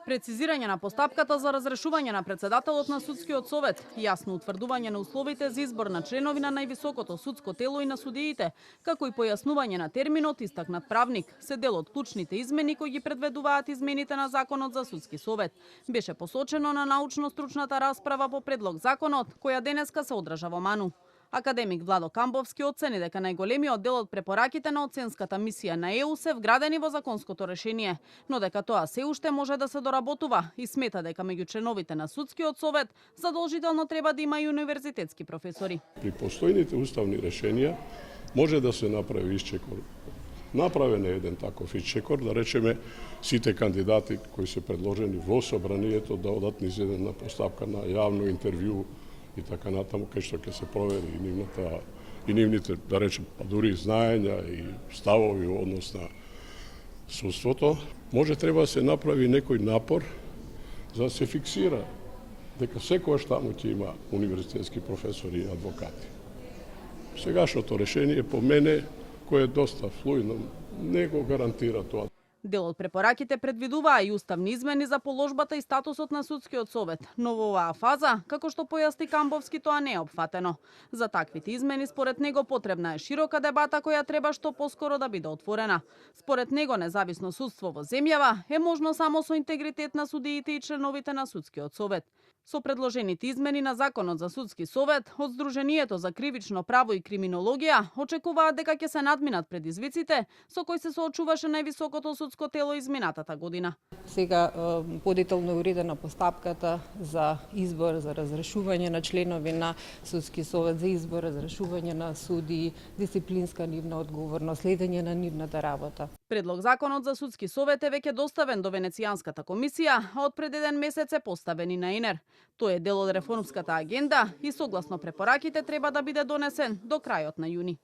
Прецизирање на постапката за разрешување на председателот на судскиот совет, јасно утврдување на условите за избор на членови на највисокото судско тело и на судиите, како и појаснување на терминот истакнат правник, се дел од клучните измени кои ги предведуваат измените на Законот за судски совет. Беше посочено на научно-стручната расправа по предлог законот, која денеска се одржа во Ману. Академик Владо Камбовски оцени дека најголемиот дел од препораките на оценската мисија на ЕУ се вградени во законското решение, но дека тоа се уште може да се доработува и смета дека меѓу членовите на судскиот совет задолжително треба да има и универзитетски професори. При постојните уставни решенија може да се направи исчекор. Направен е еден таков исчекор, да речеме сите кандидати кои се предложени во собранието да одат низ една постапка на јавно интервју и така натаму, кај што ќе се провери и нивните, да речем, па дури знаења и ставови во однос на судството, може треба да се направи некој напор за да се фиксира дека секојаш таму ќе има универзитетски професори и адвокати. Сегашното решение по мене, кој е доста флуидно, не го гарантира тоа. Дел од препораките предвидуваа и уставни измени за положбата и статусот на судскиот совет, но во оваа фаза, како што појасни Камбовски, тоа не е опфатено. За таквите измени според него потребна е широка дебата која треба што поскоро да биде отворена. Според него независно судство во земјава е можно само со интегритет на судиите и членовите на судскиот совет. Со предложените измени на Законот за судски совет, од Сдруженијето за кривично право и криминологија очекуваат дека ќе се надминат предизвиците со кои се соочуваше највисокото судско тело изминатата година. Сега подетално е уредена постапката за избор, за разрешување на членови на судски совет, за избор, разрешување на суди, дисциплинска нивна одговорност, следење на нивната работа. Предлог Законот за судски совет е веќе доставен до Венецијанската комисија, а од пред еден месец е поставен и на ИНЕР. Тој е дел од реформската агенда и согласно препораките треба да биде донесен до крајот на јуни.